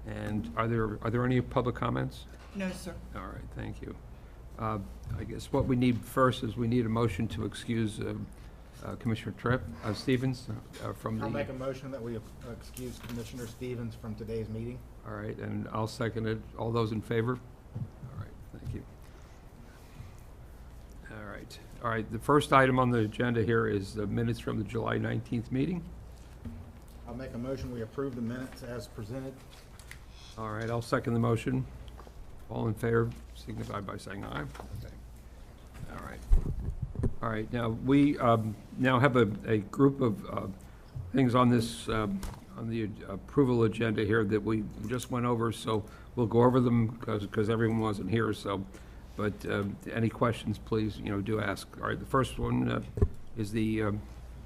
And are there any public comments? No, sir. All right, thank you. I guess what we need first is we need a motion to excuse Commissioner Stevens from the... I'll make a motion that we excuse Commissioner Stevens from today's meeting. All right, and I'll second it. All those in favor? All right, thank you. All right, the first item on the agenda here is the minutes from the July 19th meeting. I'll make a motion we approve the minutes as presented. All right, I'll second the motion. All in favor, signify by saying aye. Okay. All right, now we now have a group of things on this, on the approval agenda here that we just went over, so we'll go over them because everyone wasn't here, so, but any questions, please, do ask. All right, the first one is the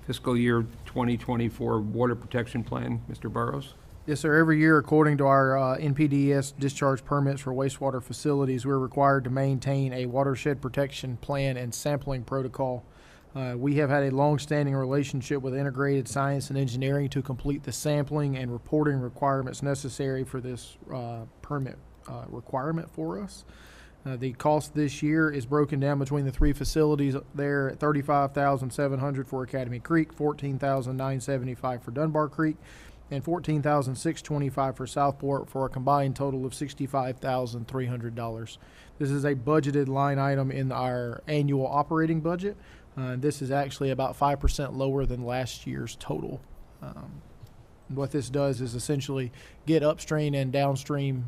fiscal year 2024 water protection plan. Mr. Burrows? Yes, sir. Every year, according to our NPDES discharge permits for wastewater facilities, we're required to maintain a watershed protection plan and sampling protocol. We have had a long-standing relationship with Integrated Science and Engineering to complete the sampling and reporting requirements necessary for this permit requirement for us. The cost this year is broken down between the three facilities there at $35,700 for Academy Creek, $14,975 for Dunbar Creek, and $14,625 for Southport, for a combined total of $65,300. This is a budgeted line item in our annual operating budget. This is actually about 5% lower than last year's total. What this does is essentially get upstream and downstream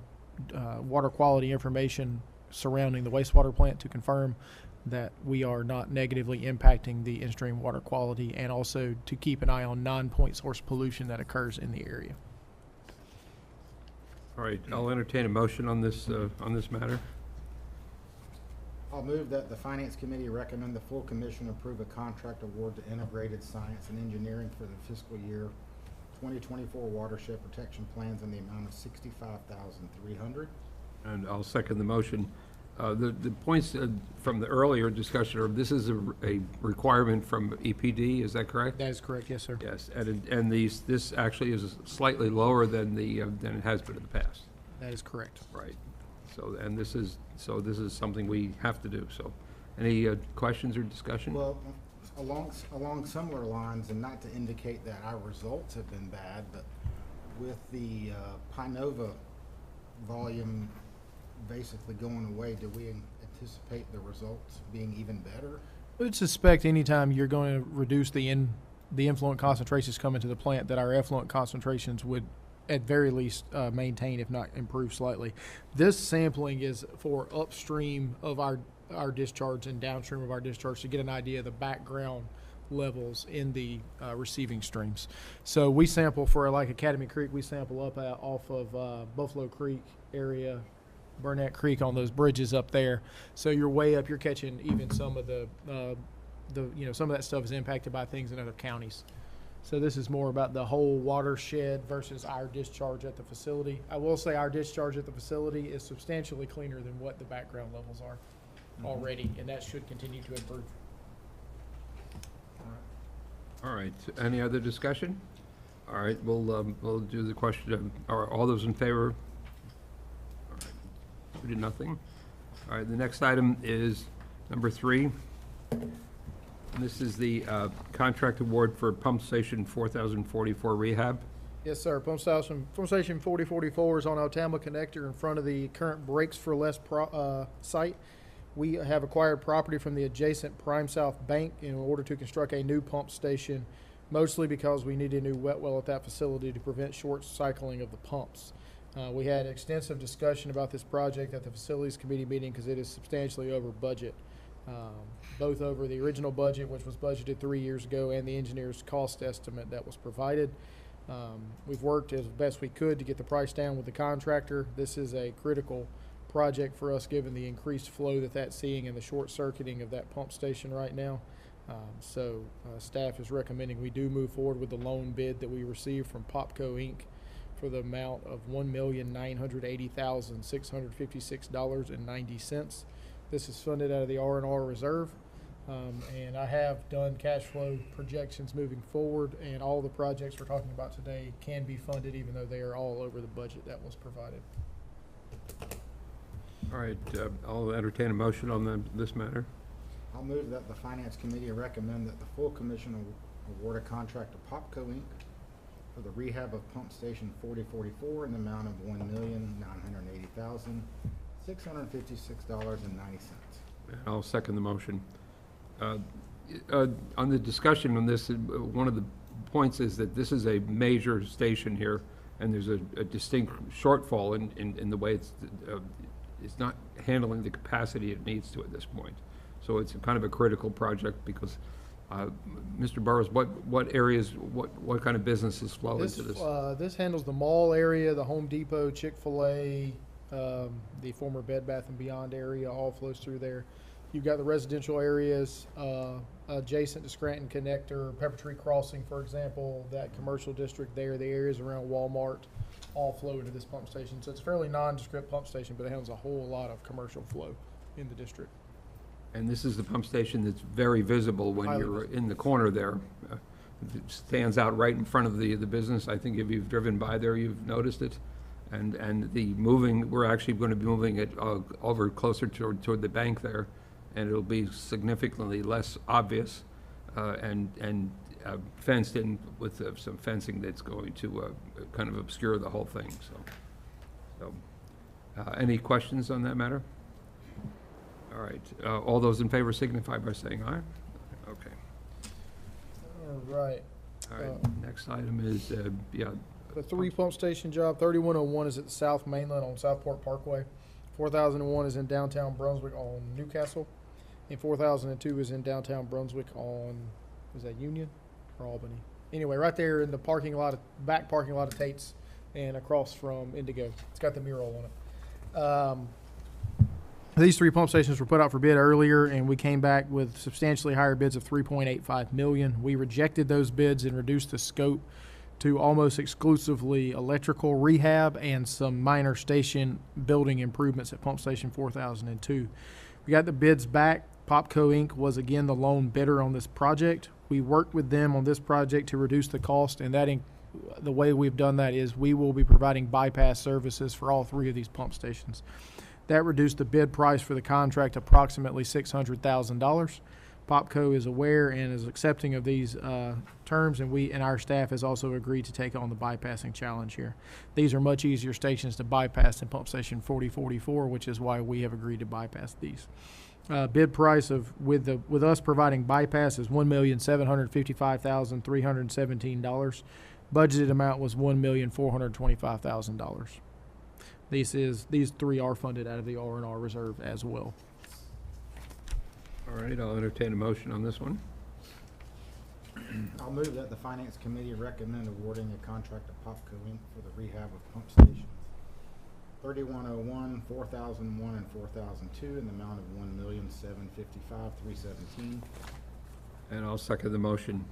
water quality information surrounding the wastewater plant to confirm that we are not negatively impacting the in-stream water quality, and also to keep an eye on non-point source pollution that occurs in the area. All right, I'll entertain a motion on this matter. I'll move that the Finance Committee recommend the full commission approve a contract award to Integrated Science and Engineering for the fiscal year 2024 watershed protection plans in the amount of $65,300. And I'll second the motion. The points from the earlier discussion are this a requirement from EPD, is that correct? That is correct, yes, sir. Yes, and this actually is slightly lower than than it has been in the past. That is correct. Right. So this is something we have to do. So, any questions or discussion? Well, along similar lines, and not to indicate that our results have been bad, but with the Pinova volume basically going away, do we anticipate the results being even better? I would suspect anytime you're going to reduce the influent concentrations coming to the plant, that our effluent concentrations would at very least maintain, if not improve slightly. This sampling is for upstream of our discharge and downstream of our discharge to get an idea of the background levels in the receiving streams. So we sample for, like Academy Creek, we sample up off of Buffalo Creek area, Burnett Creek, on those bridges up there. So you're way up, you're catching even some of some of that stuff is impacted by things in other counties. So this is more about the whole watershed versus our discharge at the facility. I will say our discharge at the facility is substantially cleaner than what the background levels are already, and that should continue to improve. All right. Any other discussion? All right. We'll do the question. Are all those in favor? All right. 2-0. All right. The next item is number 3. And this is the contract award for Pump Station 4044 rehab. Yes, sir. Pump Station 4044 is on Altama Connector in front of the current Breaks for Less site. We have acquired property from the adjacent Prime South Bank in order to construct a new pump station, mostly because we need a new wet well at that facility to prevent short cycling of the pumps. We had extensive discussion about this project at the Facilities Committee meeting because it is substantially over budget, both over the original budget, which was budgeted 3 years ago, and the engineer's cost estimate that was provided. We've worked as best we could to get the price down with the contractor. This is a critical project for us given the increased flow that's seeing and the short circuiting of that pump station right now. So staff is recommending we do move forward with the loan bid that we received from Popco Inc. for the amount of $1,980,656.90. This is funded out of the R&R reserve. And I have done cash flow projections moving forward, and all the projects we're talking about today can be funded even though they are all over the budget that was provided. All right, I'll entertain a motion on this matter. I'll move that the Finance Committee recommend that the full commission award a contract to Popco Inc. for the rehab of Pump Station 4044 in the amount of $1,980,656.90. And I'll second the motion. On the discussion on this, one of the points is that this is a major station here, and there's a distinct shortfall in the way it's not handling the capacity it needs to at this point. So it's kind of a critical project because, Mr. Burrows, what areas, what kind of businesses flow into this? This handles the mall area, the Home Depot, Chick-fil-A, the former Bed Bath & Beyond area, all flows through there. You've got the residential areas adjacent to Scranton Connector, Pepper Tree Crossing, for example, that commercial district there, the areas around Walmart, all flow into this pump station. So it's a fairly nondescript pump station, but it handles a whole lot of commercial flow in the district. And this is the pump station that's very visible when Highly you're in the corner there. It stands out right in front of the business. I think if you've driven by there, you've noticed it. And we're actually going to be moving it over closer toward the bank there, and it'll be significantly less obvious and fenced in with some fencing that's going to kind of obscure the whole thing. So, any questions on that matter? All right. All those in favor signify by saying aye. Okay. All right. All right. Next item is The 3 pump station job, 3101 is at the South Mainland on Southport Parkway. 4001 is in downtown Brunswick on Newcastle. And 4002 is in downtown Brunswick on, was that Union or Albany? Anyway, right there in the back parking lot of Tate's and across from Indigo. It's got the mural on it. These 3 pump stations were put out for bid earlier, and we came back with substantially higher bids of $3.85 million. We rejected those bids and reduced the scope to almost exclusively electrical rehab and some minor station building improvements at Pump Station 4002. We got the bids back. Popco Inc. was again the lone bidder on this project. We worked with them on this project to reduce the cost, and the way we've done that is we will be providing bypass services for all 3 of these pump stations. That reduced the bid price for the contract approximately $600,000. Popco is aware and is accepting of these terms, and our staff has also agreed to take on the bypassing challenge here. These are much easier stations to bypass than Pump Station 4044, which is why we have agreed to bypass these. Bid price with us providing bypass is $1,755,317. Budgeted amount was $1,425,000. These 3 are funded out of the R&R reserve as well. all right. I'll entertain a motion on this one. I'll move that the Finance Committee recommend awarding a contract to Popco Inc. for the rehab of pump stations 3101, 4001, and 4002 in the amount of $1,755,317. And I'll second the motion.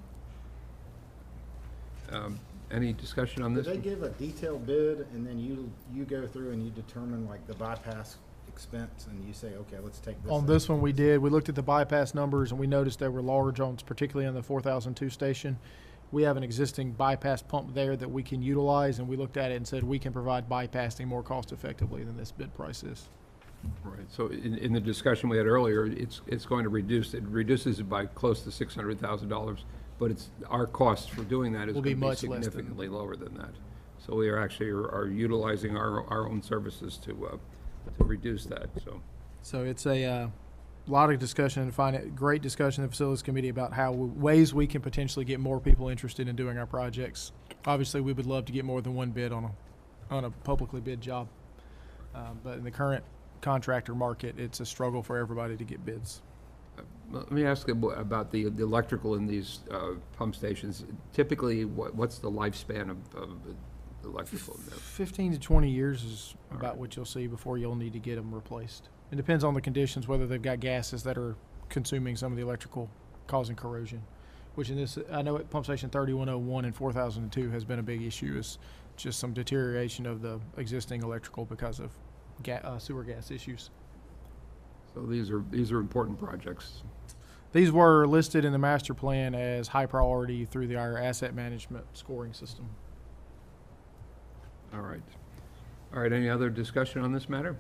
Any discussion on Did this? they give a detailed bid, and then you go through and you determine like the bypass expense, and you say, okay, let's take this? On this one, we did. We looked at the bypass numbers, and we noticed they were large particularly on the 4002 station. We have an existing bypass pump there that we can utilize, and we looked at it and said we can provide bypassing more cost effectively than this bid price is. Right. So in the discussion we had earlier, it's going to reduces it by close to $600,000, but our cost for doing that is Will going be to be much less significantly lower than that. So we are utilizing our own services to reduce that. So it's a lot of discussion and great discussion in the Facilities Committee about ways we can potentially get more people interested in doing our projects. Obviously, we would love to get more than one bid on a publicly bid job, but in the current contractor market, it's a struggle for everybody to get bids. Let me ask about the electrical in these pump stations. Typically, what's the lifespan of the electrical in there? 15 to 20 years is about what you'll see before you'll need to get them replaced. It depends on the conditions, whether they've got gases that are consuming some of the electrical, causing corrosion, which in this, I know at Pump Station 3101 and 4002 has been a big issue, is just some deterioration of the existing electrical because of sewer gas issues. So these are important projects. These were listed in the master plan as high priority through our asset management scoring system. All right. All right, any other discussion on this matter?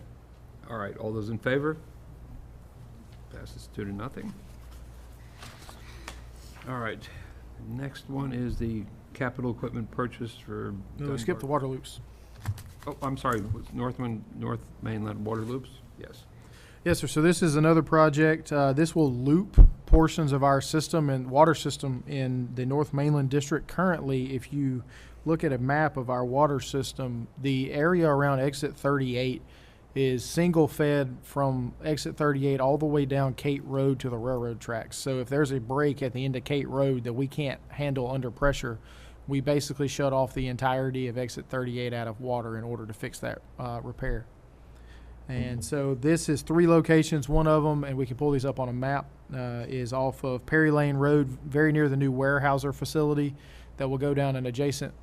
All right, all those in favor? Passes 2-0. All right, next one is the capital equipment purchase for. No, we skipped the water loops. Oh, I'm sorry, was North Mainland Water Loops? Yes. Yes, sir. So this is another project. This will loop portions of our system and water system in the North Mainland District. Currently, if you look at a map of our water system, the area around exit 38 is single fed from exit 38 all the way down Kate Road to the railroad tracks. So if there's a break at the end of Kate Road that we can't handle under pressure, we basically shut off the entirety of exit 38 out of water in order to fix that repair. And so this is 3 locations. One of them, and we can pull these up on a map, is off of Perry Lane Road, very near the new Warehouser facility that will go down an adjacent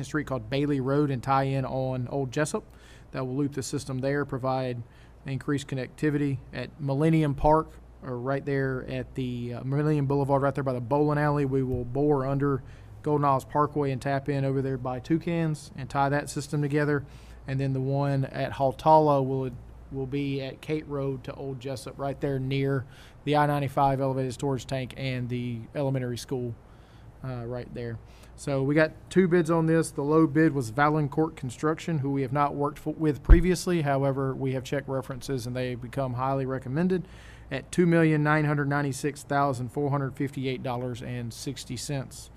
street called Bailey Road and tie in on Old Jessup. That will loop the system there, provide increased connectivity at Millennium Park, or right there at the Millennium Boulevard, right there by the bowling alley. We will bore under Golden Isles Parkway and tap in over there by Toucans and tie that system together. And then the one at Haltala will be at Kate Road to Old Jessup, right there near the I-95 elevated storage tank and the elementary school right there. So we got 2 bids on this. The low bid was Valancourt Construction, who we have not worked with previously. However, we have checked references and they have become highly recommended at $2,996,458.60.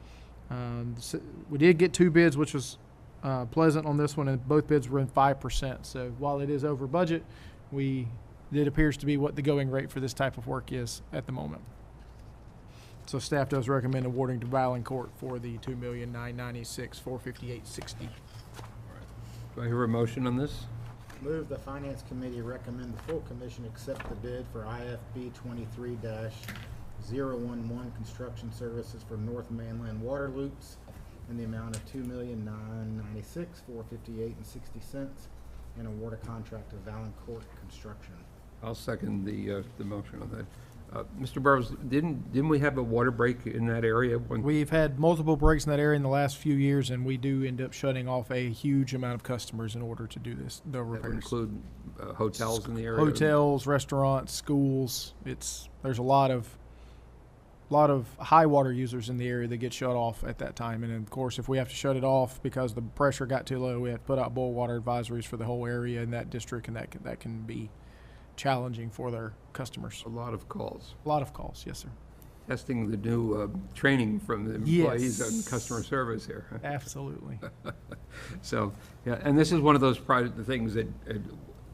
We did get 2 bids, which was pleasant on this one, and both bids were in 5%. So while it is over budget, it appears to be what the going rate for this type of work is at the moment. So staff does recommend awarding to Valancourt for the $2,996,458.60. Do I hear a motion on this? Move the Finance Committee recommend the full commission accept the bid for IFB 23-011 construction services for North Mainland Water Loops in the amount of $2,996,458.60 and award a contract to Valancourt Construction. I'll second the motion on that. Mr. Burrows, didn't we have a water break in that area? We've had multiple breaks in that area in the last few years, and we do end up shutting off a huge amount of customers in order to do the That would repairs. include hotels in the area? Hotels, restaurants, schools. There's a lot of high water users in the area that get shut off at that time. And of course, if we have to shut it off because the pressure got too low, we have to put out boil water advisories for the whole area in that district, and that can be challenging for their customers. A lot of calls. A lot of calls, yes, sir. Testing the new training from the employees Yes. on customer service here. Absolutely. So, yeah, and this is one of those things that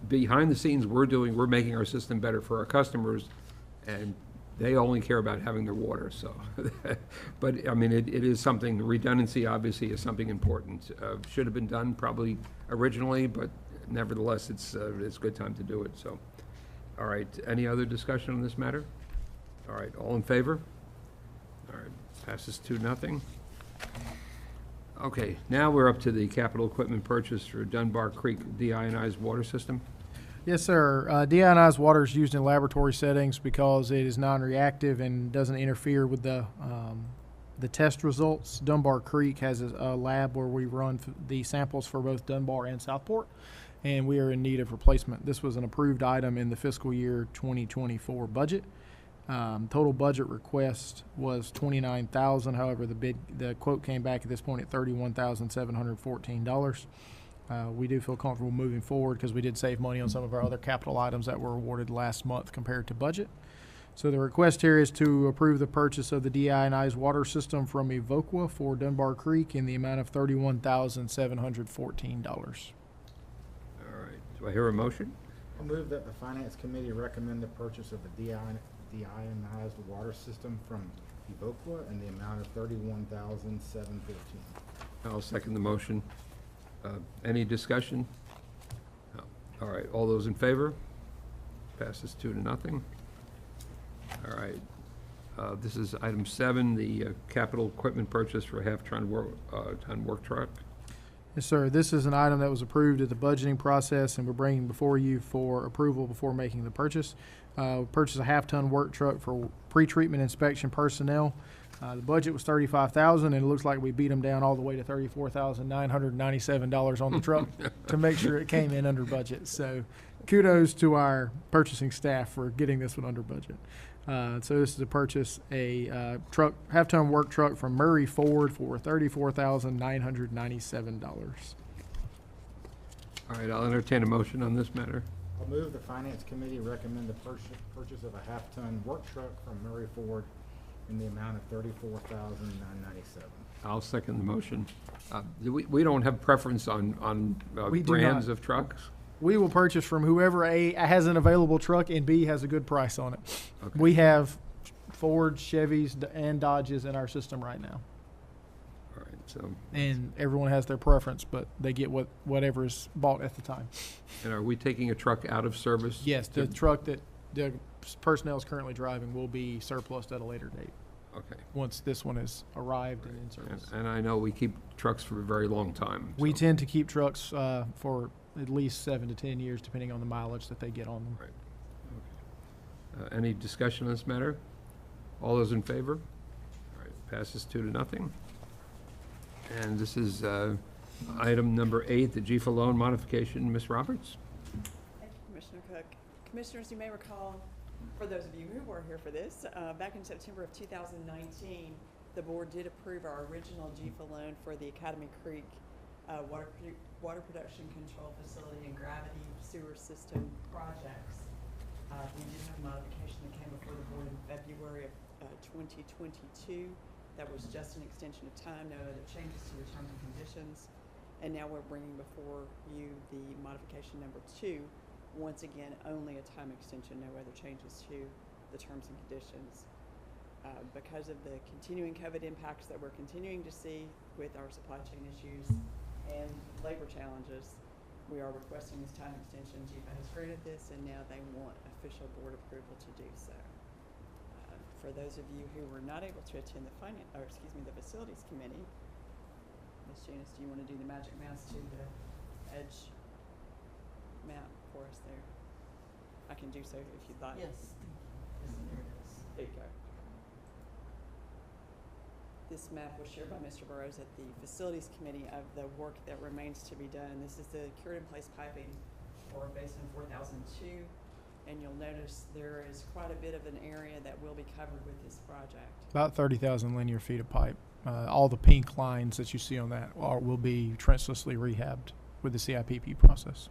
behind the scenes we're making our system better for our customers, and they only care about having their water, so. But, I mean, it is something, redundancy obviously is something important. Should have been done probably originally, but nevertheless, it's a good time to do it, so. All right, any other discussion on this matter? All right, all in favor? All right, passes 2-0. Okay, now we're up to the capital equipment purchase for Dunbar Creek deionized water system. Yes, sir. Deionized water is used in laboratory settings because it is non-reactive and doesn't interfere with the test results. Dunbar Creek has a lab where we run the samples for both Dunbar and Southport, and we are in need of replacement. This was an approved item in the fiscal year 2024 budget. Total budget request was $29,000. However, the quote came back at this point at $31,714. We do feel comfortable moving forward because we did save money on some of our other capital items that were awarded last month compared to budget. So the request here is to approve the purchase of the deionized water system from Evoqua for Dunbar Creek in the amount of $31,714. All right, do I hear a motion? I'll move that the Finance Committee recommend the purchase of the deionized water system from Evoqua in the amount of $31,715. I'll second the motion. Any discussion? No. All right, all those in favor? Passes 2-0. All right, this is item 7, the capital equipment purchase for a half-ton work truck. Yes, sir. This is an item that was approved at the budgeting process, and we're bringing before you for approval before making the purchase. Purchase a half-ton work truck for pre-treatment inspection personnel. The budget was $35,000, and it looks like we beat them down all the way to $34,997 on the truck to make sure it came in under budget. So kudos to our purchasing staff for getting this one under budget. So this is to purchase a truck, half-ton work truck from Murray Ford for $34,997. All right, I'll entertain a motion on this matter. I'll move the Finance Committee recommend the purchase of a half-ton work truck from Murray Ford in the amount of $34,997. I'll second the motion. We don't have preference on We do brands not. of trucks? We will purchase from whoever A, has an available truck, and B, has a good price on it. Okay. We have Ford, Chevys, and Dodges in our system right now. All right, so, And everyone has their preference, but they get whatever is bought at the time. and are we taking a truck out of service? Yes, the truck that the personnel is currently driving will be surplus at a later date, Okay. once this one has arrived and in service. And I know we keep trucks for a very long time. We so- tend to keep trucks for at least 7 to 10 years, depending on the mileage that they get on them. Right. Okay. Any discussion on this matter? All those in favor? All right, passes 2-0. And this is item number 8, the GFA loan modification. Ms. Roberts? Thank you, Commissioner Cook. Commissioners, you may recall, for those of you who were here for this, back in September of 2019, the board did approve our original GFA loan for the Academy Creek water production control facility and gravity sewer system projects. We did have a modification that came before the board in February of 2022. That was just an extension of time, no other changes to the terms and conditions. And now we're bringing before you the modification number 2. Once again, only a time extension, no other changes to the terms and conditions. Because of the continuing COVID impacts that we're continuing to see with our supply chain issues and labor challenges, we are requesting this time extension. GFA has granted this, and now they want official board approval to do so. For those of you who were not able to attend the the facilities committee, Ms. Janice, do you want to do the magic mouse to the edge map for us there? I can do so if you'd like. Yes. There it is. There you go. This map was shared by Mr. Burrows at the Facilities Committee of the work that remains to be done. This is the cured-in-place piping for Basin 4002, and you'll notice there is quite a bit of an area that will be covered with this project. About 30,000 linear feet of pipe. All the pink lines that you see on that will be trenchlessly rehabbed with the CIPP process.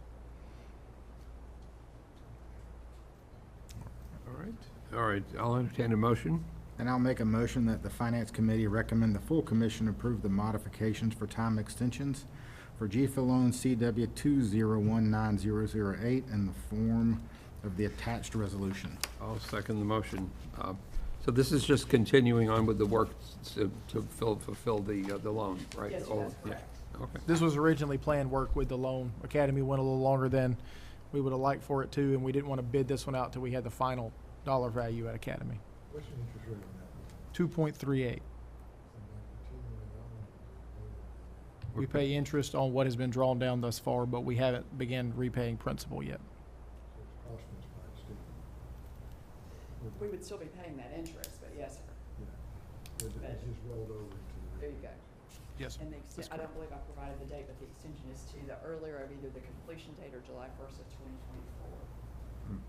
All right, I'll entertain a motion. And I'll make a motion that the Finance Committee recommend the full commission approve the modifications for time extensions for GFA loan CW 2019008 in the form of the attached resolution. I'll second the motion. So this is just continuing on with the work to fulfill the loan, right? Yes, sir, Oh, that's yeah. correct. Okay. This was originally planned work with the loan. Academy went a little longer than we would have liked for it to, and we didn't want to bid this one out till we had the final dollar value at Academy. What's the interest rate on that? 2.38. We pay interest on what has been drawn down thus far, but we haven't begun repaying principal yet. So it's costing us quite steep. We would still be paying that interest, but yes, sir. Yeah. It's just rolled over into There the. you go. Yes. And the extent, I don't believe I provided the date, but the extension is to the earlier of either the completion date or July 1st of 2024.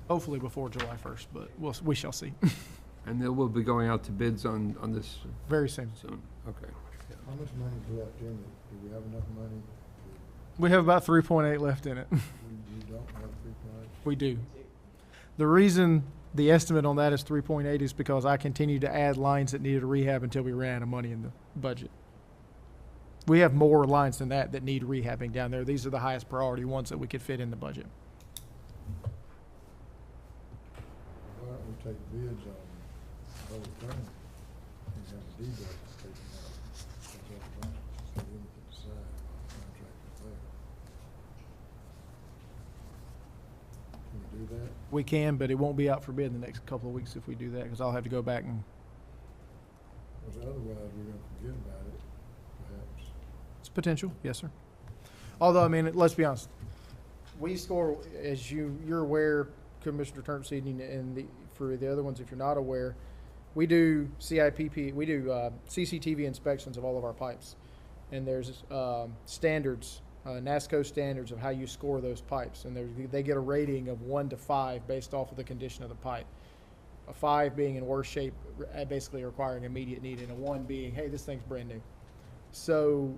Hopefully before July 1st, but we shall see. And then we'll be going out to bids on this Very soon. soon. Okay. Yeah. How much money's left in it? Do we have enough money We have about 3.8 left in it. you don't have 3.8? We do. The reason the estimate on that is 3.8 is because I continued to add lines that needed a rehab until we ran out of money in the budget. We have more lines than that need rehabbing down there. These are the highest priority ones that we could fit in the budget. Why don't we take bids on the whole thing and have a deduct taken out? That's all right. So then we can decide what contract is there. Can we do that? We can, but it won't be out for bid in the next couple of weeks if we do that, because I'll have to go back and, Because otherwise we're gonna forget about it, perhaps. potential, yes, sir. Although, I mean, let's be honest, we score, as you're aware, Commissioner Turnipseed, and for the other ones, if you're not aware, we do CIPP, we do CCTV inspections of all of our pipes. And there's standards, NASCO standards of how you score those pipes. And they get a rating of 1 to 5 based off of the condition of the pipe. A 5 being in worse shape, basically requiring immediate need, and a 1 being, hey, this thing's brand new. So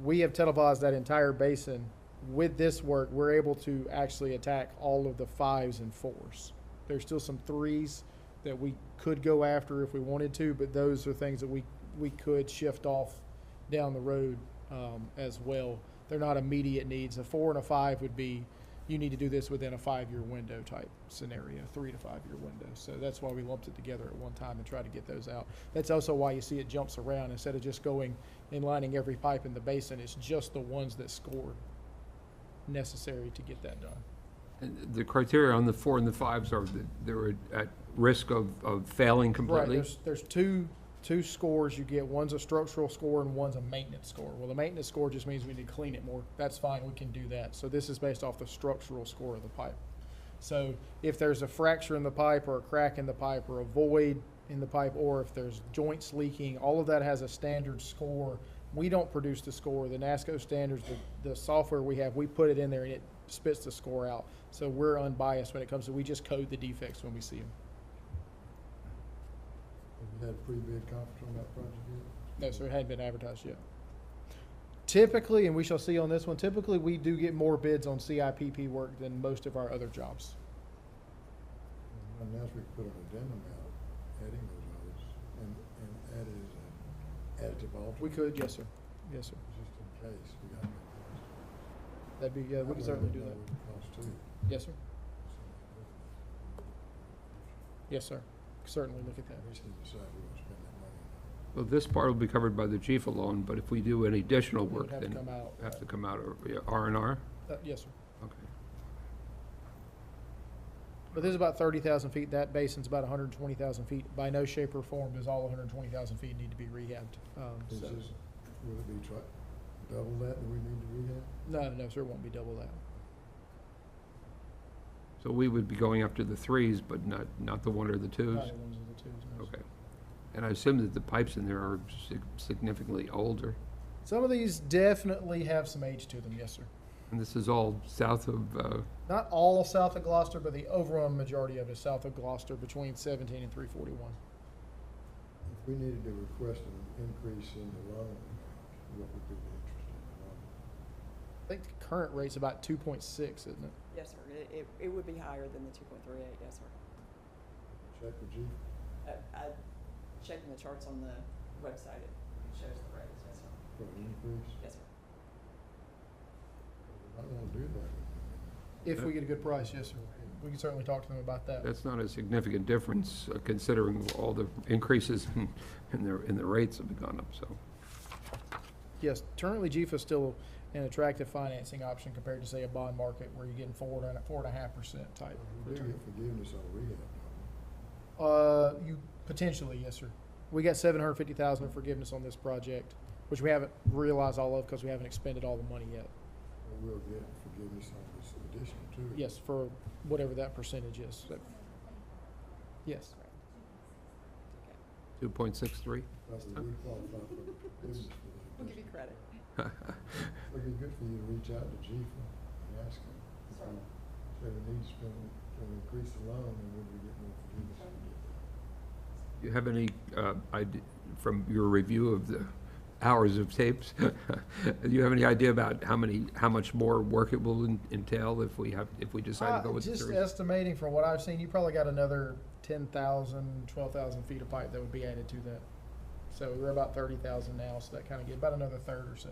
we have televised that entire basin. With this work, we're able to actually attack all of the 5s and 4s. There's still some 3s that we could go after if we wanted to, but those are things that we could shift off down the road as well. They're not immediate needs. A 4 and a 5 would be, you need to do this within a 5-year window type scenario, 3 to 5-year window. So that's why we lumped it together at one time and tried to get those out. That's also why you see it jumps around. Instead of just going and lining every pipe in the basin, it's just the ones that scored necessary to get that done. And the criteria on the 4 and the 5s are that they're at risk of failing completely? Right, there's two scores you get. One's a structural score and one's a maintenance score. Well, the maintenance score just means we need to clean it more. That's fine, we can do that. So this is based off the structural score of the pipe. So if there's a fracture in the pipe or a crack in the pipe or a void in the pipe, or if there's joints leaking, all of that has a standard score. We don't produce the score. The NASCO standards, the software we have, we put it in there and it spits the score out. So we're unbiased when it comes to, we just code the defects when we see them. Have you had a pre-bid conference on that project yet? No, sir, it hadn't been advertised yet. Typically, and we shall see on this one, typically we do get more bids on CIPP work than most of our other jobs. And now we put an addendum out, adding those others, and add it as an additive alternate. We could, yes, sir. Yes, sir. Just in case, we got to. That'd be, yeah, we can certainly do that. Cost too. Yes, sir. Yes, sir. Certainly look at that. We just need to decide we're going to spend that money. Well, this part will be covered by the chief alone, but if we do any additional It would work, have to then come out. have to come out of R&R? Yes, sir. Okay. But this is about 30,000 feet. That basin's about 120,000 feet. By no shape or form does all 120,000 feet need to be rehabbed. Is So, this, will it be double that we need to rehab? no, sir, it won't be double that. So we would be going after the 3s, but not the 1 or the 2s? Not the ones of the twos, no, sir. Okay. And I assume that the pipes in there are significantly older? Some of these definitely have some age to them, yes, sir. And this is all south of, Not all south of Gloucester, but the overall majority of it is south of Gloucester, between 17 and 341. If we needed to request an increase in the loan amount, what would be the interest in the loan? I think the current rate's about 2.6, isn't it? Yes, sir. It would be higher than the 2.38, yes, sir. Check with you. I checking the charts on the website, it shows the rates, yes, sir. For an increase? Yes, sir. I want to do that. If we get a good price, yes, sir. We can certainly talk to them about that. that's not a significant difference considering all the increases in the rates have gone up, so. Yes, currently GFA is still an attractive financing option compared to, say, a bond market where you're getting 4.5% type We do return. get forgiveness on rehab, don't You potentially, yes, sir. We got $750,000 of forgiveness on this project, which we haven't realized all of because we haven't expended all the money yet. we? Or we'll get forgiveness on this additional to it. Yes, for whatever that percentage is. So, yes. 2.63? Probably would qualify for forgiveness for that. We'll give you credit. It'd be good for you to reach out to Chief and ask him. If Sorry. Say we need to spend, to increase the loan, and would we get more forgiveness? Do you have any idea, from your review of the hours of tapes, do you have any idea about how much more work it will entail if we decide to go with the Just series? estimating from what I've seen, you probably got another 10,000, 12,000 feet of pipe that would be added to that. So we're about 30,000 now, so that kind of get about another third or so,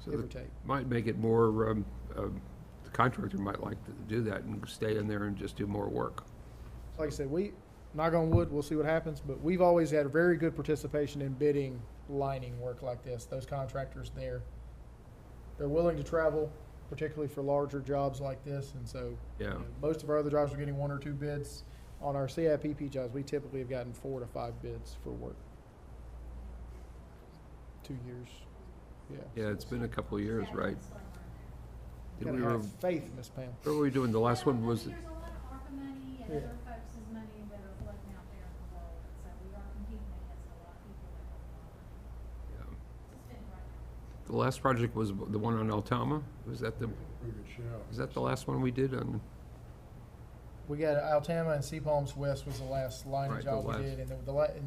So give or that take. might make it more, the contractor might like to do that and stay in there and just do more work. Like I said, knock on wood, we'll see what happens, but we've always had a very good participation in bidding lining work like this. Those contractors they're willing to travel, particularly for larger jobs like this, and so Yeah. most of our other jobs are getting 1 or 2 bids. On our CIPP jobs, we typically have gotten 4 to 5 bids for work. 2 years. Yeah. Yeah, it's been a couple of years, right? Did Gotta we were, have faith, Miss Pam. what were we doing? The last one was, There's a lot of ARPA money and Yeah. other folks' money that are floating out there in the world, so we are competing against a lot of people that have a lot of money yeah. to spend right now. The last project was the one on Altama? Was that the, Pretty good shout. is that the last one we did on? We got Altama and Sea Palms West was the last lining Right, the job we last- did, and and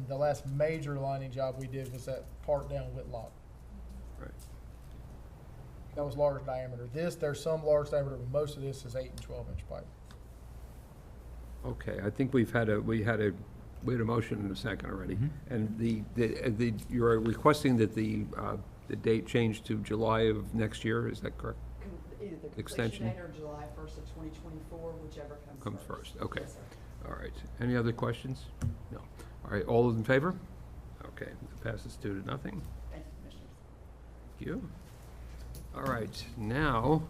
the last major lining job we did was that part down Whitlock. Right. That was large diameter. There's some large diameter, but most of this is 8 and 12-inch pipe. Okay, I think we had a motion in a second already. And you're requesting that the date change to July of next year, is that correct? Either the Extension. completion date or July 1st of 2024, whichever Comes first, okay. Yes, sir. All right. Any other questions? No. All right, all those in favor? Okay, it passes 2-0. Thank you, Commissioners. Thank you. All right, now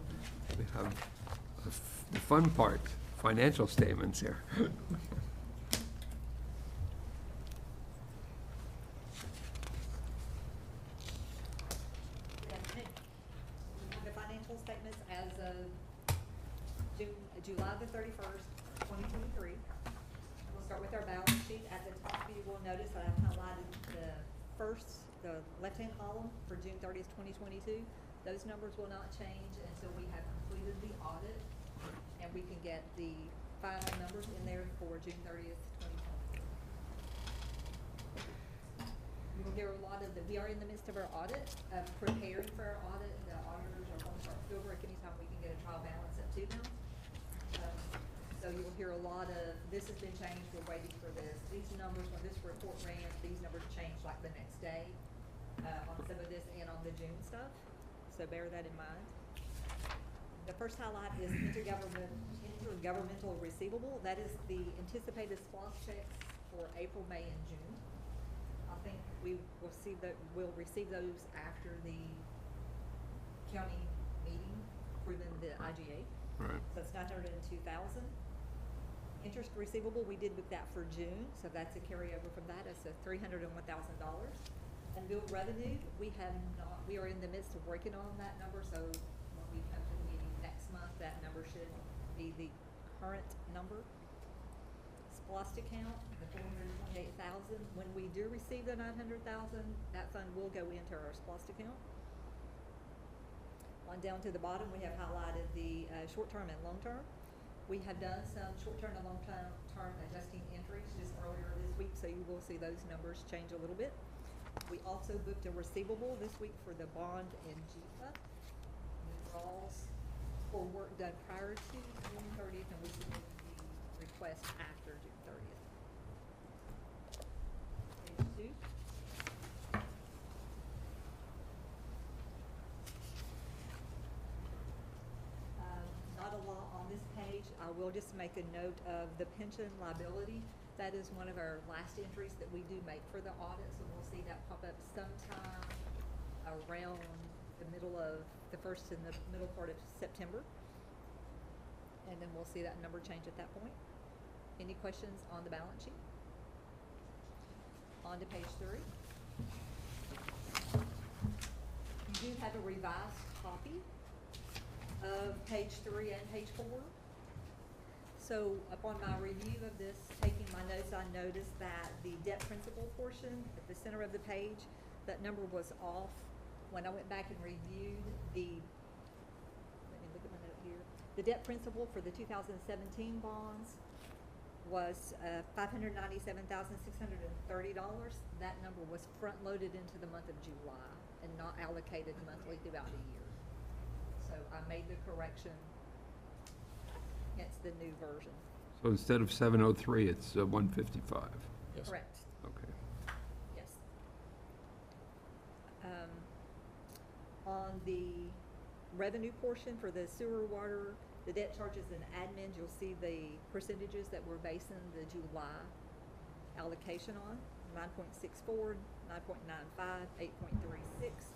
we have the fun part, financial statements here. Good afternoon. We have the financial statements as of July the 31st, 2023. We'll start with our balance sheet. At the top, you will notice that I've highlighted the left-hand column for June 30th, 2022. Those numbers will not change until we have completed the audit and we can get the final numbers in there for June 30th, 2023. You will hear a lot of we are in the midst of our audit, preparing for our audit. The auditors are going to start field work anytime we can get a trial balance up to them. So you will hear a lot of, this has been changed, we're waiting for this. These numbers, when this report ran, these numbers changed like the next day, on some of this and on the June stuff. So bear that in mind. The first highlight is intergovernmental receivable. That is the anticipated SPLOST checks for April, May, and June. I think we'll receive those after the county meeting approving the IGA. Right. So it's 902,000. Interest receivable, we did with that for June, so that's a carryover from that. It's a $301,000. And billed revenue, we are in the midst of working on that number, so when we come to the meeting next month, that number should be the current number. SPLOST account, the $428,000. When we do receive the $900,000, that fund will go into our SPLOST account. On down to the bottom, we have highlighted the short-term and long-term. We have done some short-term and long-term adjusting entries just earlier this week, so you will see those numbers change a little bit. We also booked a receivable this week for the bond and GFA. Withdrawals for work done prior to June 30th, and we submitted the request after June 30th. Page 2. Not a lot on this page. I will just make a note of the pension liability. That is one of our last entries that we do make for the audit, so we'll see that pop up sometime around the first and the middle part of September. And then we'll see that number change at that point. Any questions on the balance sheet? On to page 3. You do have a revised copy of page 3 and page 4. So upon my review of this, taking my notes, I noticed that the debt principal portion at the center of the page, that number was off. When I went back and reviewed let me look at my note here. The debt principal for the 2017 bonds was $597,630. That number was front-loaded into the month of July and not allocated monthly throughout the year. So I made the correction, hence the new version. So instead of 703, it's 155. Yes. Correct, Okay. yes. On the revenue portion for the sewer, water, the debt charges and admin, you'll see the percentages that we're basing the July allocation on: 9.64, 9.95, 8.36,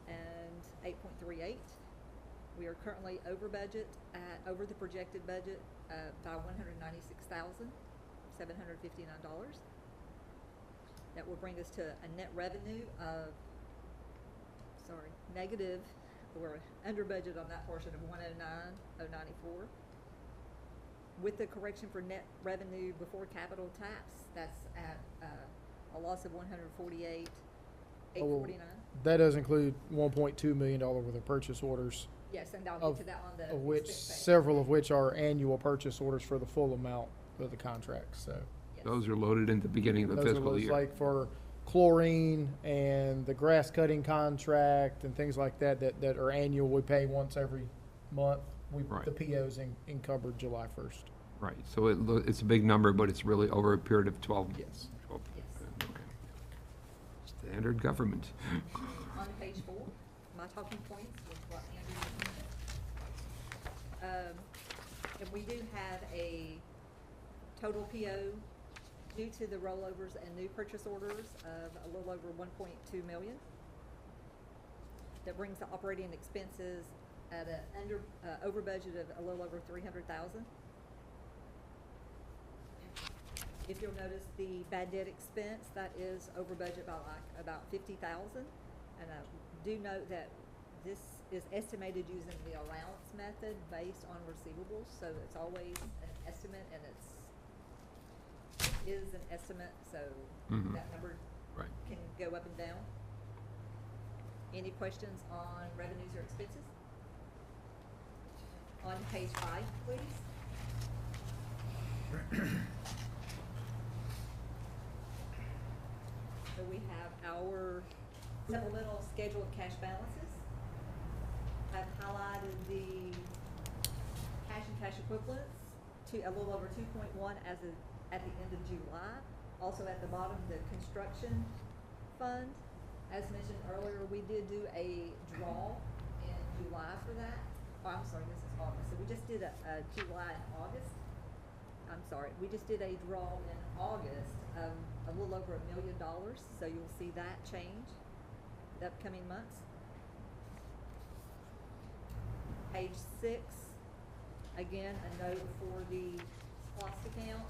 and 8.38. We are currently over budget, over the projected budget by $196,759. That will bring us to a net revenue of sorry, negative, or under budget on that portion of 109,094. With the correction for net revenue before capital tax, that's at a loss of 148,849. That does include $1.2 million worth of purchase orders, Yes, and I'll of, get to that on the of which expense page. several of which are annual purchase orders for the full amount of the contract, so. Yes. Those are loaded in the beginning of the Those are fiscal those year. like for chlorine and the grass cutting contract and things like that, that are annual. We pay once every month. Right. The PO's encumbered July 1st. Right, so it's a big number, but it's really over a period of 12. Yes. 12 Yes. okay. Standard government. On page 4, my talking points with what Andrew mentioned. And we do have a total PO due to the rollovers and new purchase orders of a little over 1.2 million. That brings the operating expenses at a over budget of a little over 300,000. If you'll notice the bad debt expense, that is over budget by like about 50,000. And I do note that this is estimated using the allowance method based on receivables, so it's always an estimate, and it is an estimate, so Mhm. that number Right. can go up and down. Any questions on revenues or expenses? On page 5, please. So we have our supplemental schedule of cash balances. I've highlighted the cash and cash equivalents to a little over 2.1 at the end of July. Also at the bottom, the construction fund. As mentioned earlier, we did do a draw in July for that. Oh, I'm sorry, this is August. So we just did a July and August. I'm sorry, we just did a draw in August of a little over $1 million, so you'll see that change the upcoming months. Page 6, again, a note for the SPOS account.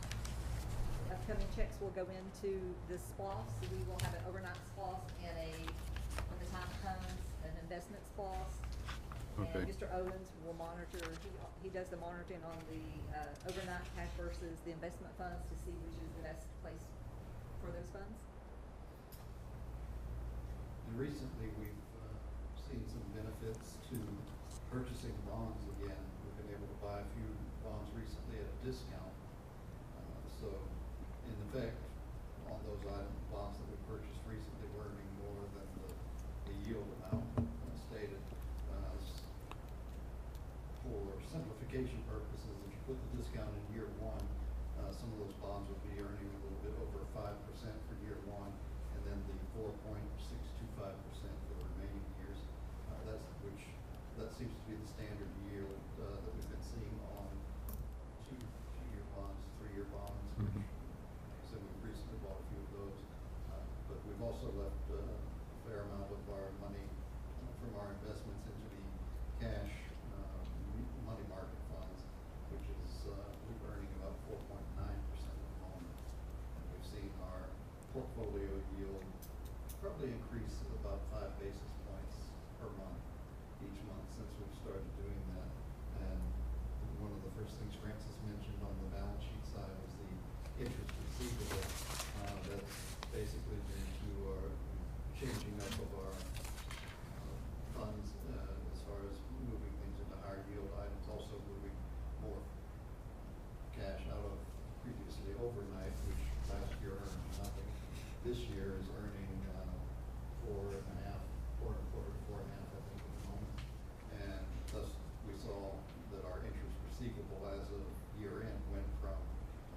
Upcoming checks will go into the SPOS, so we will have an overnight SPOS and when the time comes, an investment SPOS. Okay. And Mr. Owens will monitor, he does the monitoring on the overnight cash versus the investment funds to see which is the best place for those funds. And recently, we've seen some benefits to purchasing bonds again. We've been able to buy a few bonds recently at a discount. So, in effect, on those bonds that we purchased recently, we're earning more than the yield amount stated. For simplification purposes, if you put the discount in year 1, some of those bonds would be earning a little bit over 5% for year 1, and then the 4.625% for the remaining years. That seems to be the standard yield that we've been seeing on two-year bonds, 3-year bonds. Mhm. So we've recently bought a few of those, but we've also left a fair amount of our money from our investments into the cash money market funds, which is we're earning about 4.9% at the moment. And we've seen our portfolio yield probably increase about 5 basis points per month, each month since we've started doing that. And one of the first things Francis mentioned on the balance sheet side was the interest receivable. That's basically due to our changing up of our funds as far as moving things into higher yield items, also moving more cash out of previously overnight, which last year earned nothing. This year is earning 4.5, 4.25 to 4.5, I think, at the moment. And thus, we saw that our interest receivable as of year end went from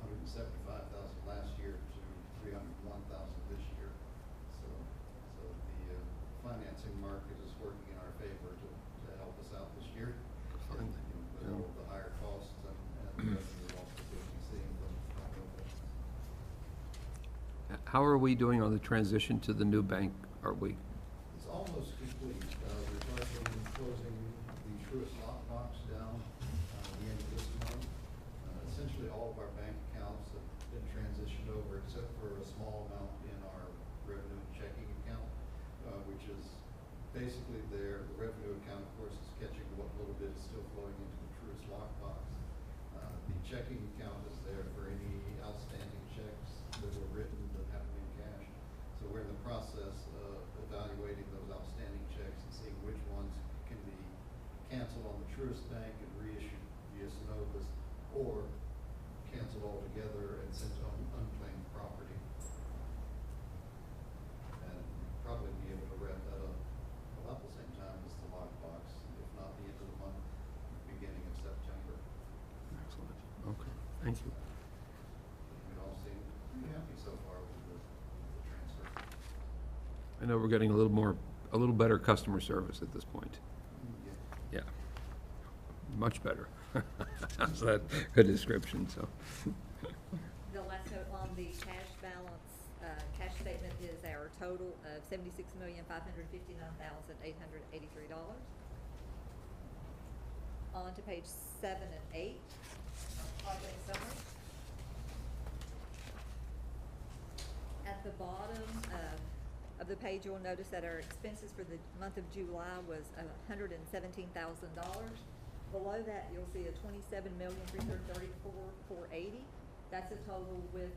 175,000 last year to 301,000 this year. So the financing market is working in our favor to help us out this year. Fine. With all of the higher costs and revenue also that we're seeing from those. How are we doing on the transition to the new bank? Are we? It's almost complete. We're targeting closing the Truist lockbox down the end of this month. Essentially, all of our bank accounts have been transitioned over, except for a small amount in our revenue and checking account, which is basically the revenue account, of course, is catching what little bit is still flowing into the Truist lockbox. The checking account is there for any outstanding checks that were written that haven't been cashed. So we're in the process of evaluating those outstanding checks and seeing which ones can be canceled on the Truist Bank and reissued via Synovus, or canceled altogether and sent to unclaimed property. And probably be able to wrap that up about the same time as the lockbox, if not the end of the month, beginning of September. Excellent. Okay, thank you. We all seem pretty happy so far with the transfer. I know we're getting a little better customer service at this point. Yeah. Yeah, much better. That's a good description, so. The last note on the cash balance, cash statement is our total of $76,559,883. On to page 7 and 8, project summary. At the bottom of the page, you'll notice that our expenses for the month of July was $117,000. Below that, you'll see a $27,334,480. That's a total with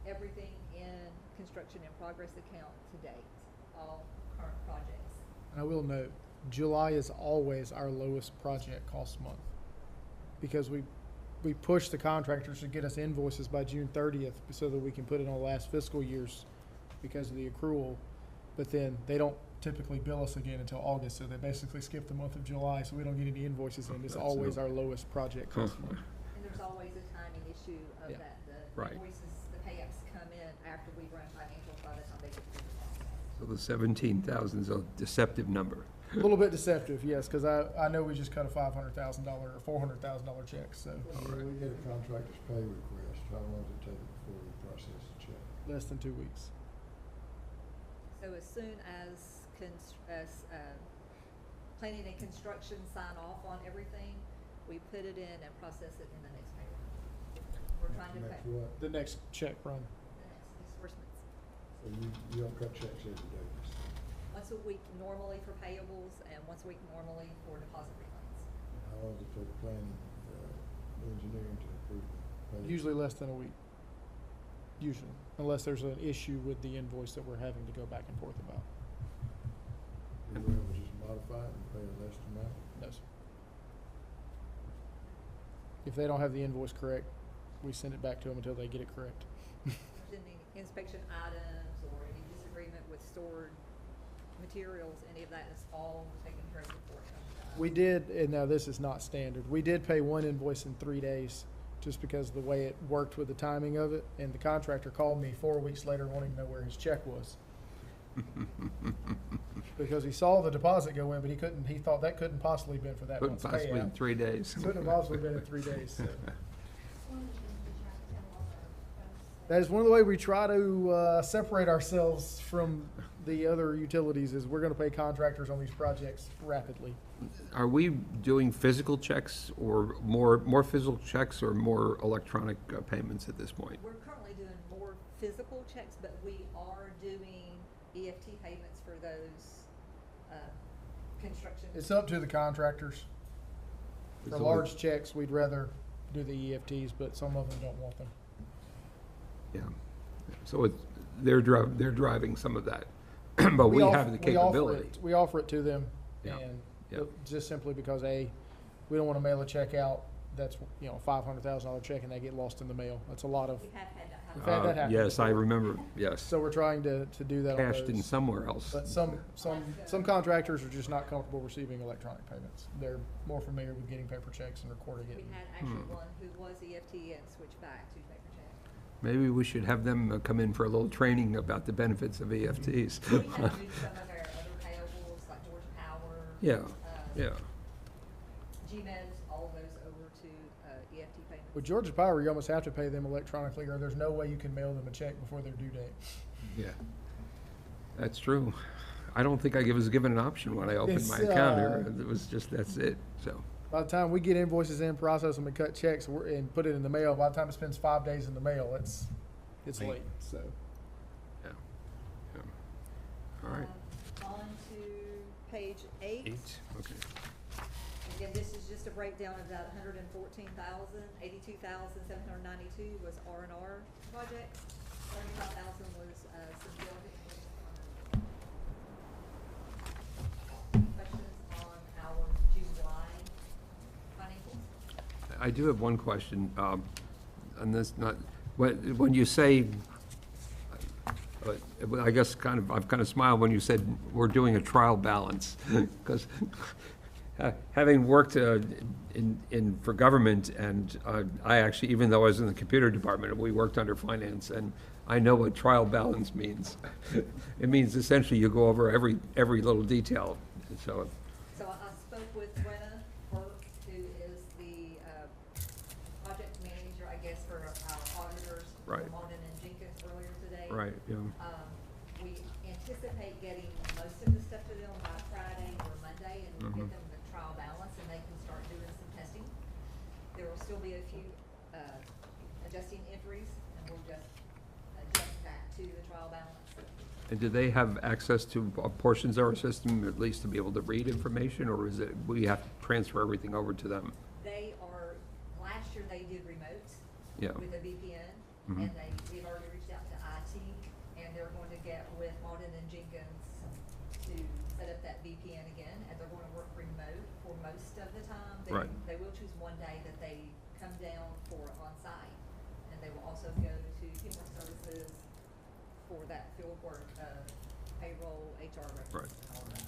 everything in construction in progress account to date, all current projects. And I will note, July is always our lowest project cost month, because we push the contractors to get us invoices by June 30th so that we can put it on last fiscal year's because of the accrual, but then they don't typically bill us again until August, so they basically skip the month of July, so we don't get any invoices in. It's That's always no- our lowest project cost month. And there's always a timing issue of Yeah. that. The Right. invoices, the payups come in after we run financials by the time they get through the process. So the 17,000 is a deceptive number. A little bit deceptive, yes, because I know we just cut a $500,000 or $400,000 check, so When we get a contractor's pay request, how long does it take before we process the check? less than 2 weeks. So as soon as planning and construction sign off on everything, we put it in and process it in the next payroll. We're trying to Next pay what? The next check run. the next disbursements. So you don't cut checks every day? Once a week normally for payables and once a week normally for deposit refunds. How long does it take planning, engineering to approve the pay? Usually less than a week. Usually, unless there's an issue with the invoice that we're having to go back and forth about. We're able to just modify it and pay a less amount? No, sir. If they don't have the invoice correct, we send it back to them until they get it correct. If there's any inspection items or any disagreement with stored materials, any of that is all taken care of before it comes to us. We did, and now this is not standard, we did pay one invoice in 3 days, just because of the way it worked with the timing of it, and the contractor called me 4 weeks later wanting to know where his check was. Because he saw the deposit go in, but he thought that couldn't possibly been for that Couldn't month's possibly in payout. 3 days. Couldn't have possibly been in 3 days, so. One of the things we try to tell all our folks. That is one of the ways we try to separate ourselves from the other utilities, is we're gonna pay contractors on these projects rapidly. Are we doing physical checks or more physical checks or more electronic payments at this point? We're currently doing more physical checks, but we are doing EFT payments for those, construction. It's up to the contractors. For It's large checks, we'd rather do the EFTs, but some of them don't want them. Yeah. So they're driving some of that, but we have the capability. We offer it to them, Yeah, and yeah. just simply because, we don't wanna mail a check out that's, a $500,000 check and they get lost in the mail. That's a lot of, We have had that We've happen. had that happen Yes, I before. remember, yes. so we're trying to do that on Cashed in those. somewhere else. But some contractors are just not comfortable receiving electronic payments. They're more familiar with getting paper checks and recording it. We had actually one who was EFT and switched back to paper check. Maybe we should have them come in for a little training about the benefits of EFTs. We had to move some of our other payables, like Georgia Power. Yeah, yeah. GMEDs, all of those over to EFT payments. With Georgia Power, you almost have to pay them electronically, or there's no way you can mail them a check before their due date. Yeah, that's true. I don't think I was given an option when I opened It's, my account here. It was just, that's it, so. By the time we get invoices in, process them, and cut checks, and put it in the mail, by the time it spends 5 days in the mail, it's Late. late, so. Yeah. Yeah. All right. On to page 8. Okay. Again, this is just a breakdown of that 114,000, 82,792 was R&R projects, 35,000 was some building. Questions on our July financials? I do have one question, and this not, when you say, I guess I've kind of smiled when you said we're doing a trial balance, because having worked for government, and I actually, even though I was in the computer department, we worked under finance, and I know what trial balance means. It means essentially you go over every little detail, so. So I spoke with Brenna Burke, who is the project manager, I guess, for our auditors, Right. Martin and Jenkins, earlier today. Right, yeah. We anticipate getting most of the stuff to them by Friday or Monday, and we'll get them the trial balance, and they can start doing some testing. There will still be a few adjusting entries, and we'll just adjust back to the trial balance. And do they have access to portions of our system, at least to be able to read information, or is it, we have to transfer everything over to them? They are, last year they did remote Yeah. with a VPN, Mhm. and they've already reached out to IT, and they're going to get with Martin and Jenkins to set up that VPN again, and they're going to work remote for most of the time. Right. They will choose one day that they come down for on-site, and they will also go to Human Services for that field work, payroll, HR records, Right. and all of that.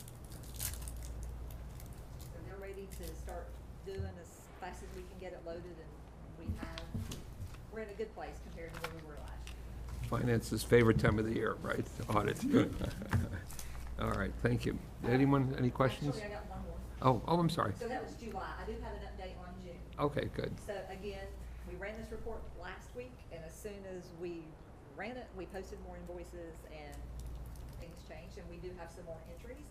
So they're ready to start doing as fast as we can get it loaded, and we're in a good place compared to where we were last year. Finance's favorite time of the year, right? Audit. All right, thank you. Anyone, any questions? Actually, I got one more. Oh, I'm sorry. So that was July. I do have an update on June. Okay, good. So again, we ran this report last week, and as soon as we ran it, we posted more invoices, and things changed, and we do have some more entries.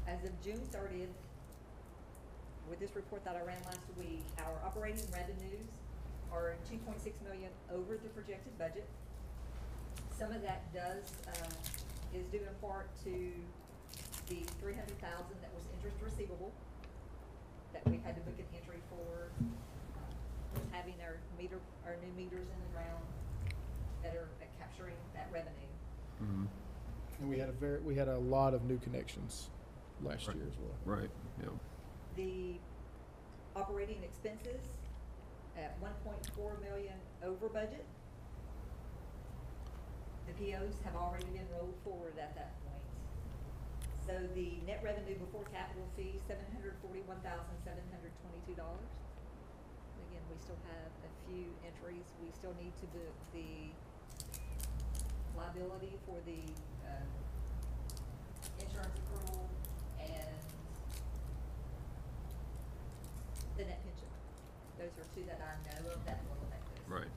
As of June 30th, with this report that I ran last week, our operating revenues are 2.6 million over the projected budget. Some of that is due in part to the 300,000 that was interest receivable that we had to book an entry for, having our new meters in the ground that are capturing that revenue. Mhm. And we had a lot of new connections last year as well. Right, yeah. The operating expenses at 1.4 million over budget. The POs have already been rolled forward at that point. So the net revenue before capital fee, $741,722. Again, we still have a few entries. We still need to book the liability for the insurance accrual and the net pension. Those are two that I know of that will affect this. Right.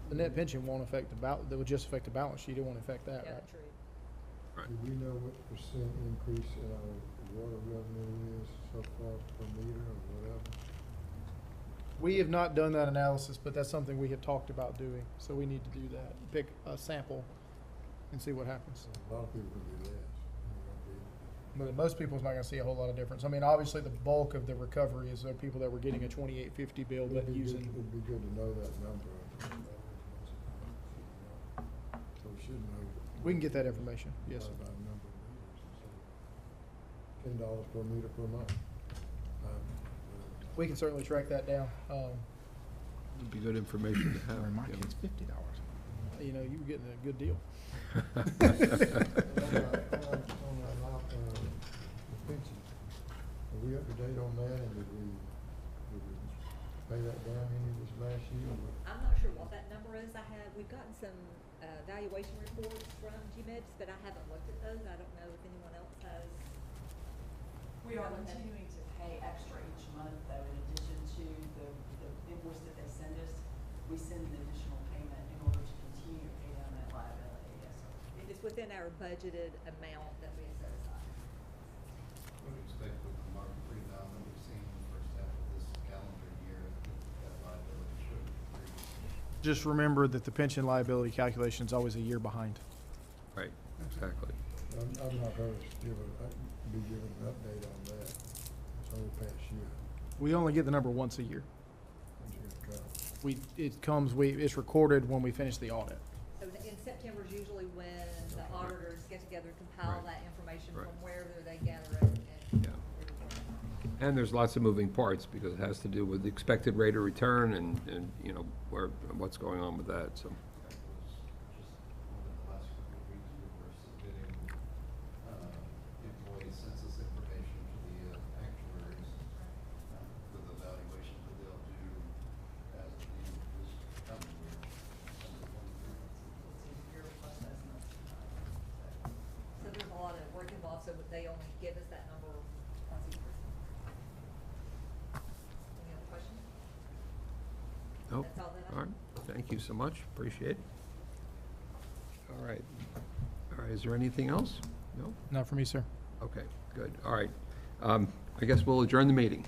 The net pension won't affect that would just affect the balance sheet, it won't affect that, Yeah, right? true. Right. Do we know what percent increase in our water revenue is so far per meter or whatever? We have not done that analysis, but that's something we have talked about doing, so we need to do that. Pick a sample and see what happens. A lot of people will be less. But most people's not gonna see a whole lot of difference. I mean, obviously, the bulk of the recovery is the people that were getting a 2850 bill, but using, It'd be good to know that number. So we should know. we can get that information, yes. About a number of meters, so $10 per meter per month. We can certainly track that down. It'd be good information to have. For my yeah. kids, $50. You know, you were getting a good deal. On the pension, are we up to date on that, and did we pay that down any of this last year? I'm not sure what that number is. We've gotten some valuation reports from GMEDS, but I haven't looked at those. I don't know if anyone else has. We are continuing to pay extra each month, though, in addition to the invoice that they send us. We send an additional payment in order to continue to pay down that liability, yes, sir. It's within our budgeted amount that we set aside. Would expect with the market rebound that we've seen in the first half of this calendar year, that liability should increase. Just remember that the pension liability calculation is always a year behind. Right, exactly. I've not heard us be given an update on that this whole past year. We only get the number once a year. When's it gonna come? It's recorded when we finish the audit. So in September is usually when the auditors get together, compile Right. that information Right. from wherever they gather it and. Yeah. And there's lots of moving parts because it has to do with the expected rate of return and, you know, what's going on with that, so. That was just within the last couple of weeks, we were submitting, employee census information to the actuaries, for the evaluation that they'll do as of the end of this coming year. So there's a lot of work involved, so they only give us that number once a year. Any other questions? Nope. That's all that I All right, thank you so much, appreciate it. All right, is there anything else? No? Not for me, sir. Okay, good, all right. I guess we'll adjourn the meeting.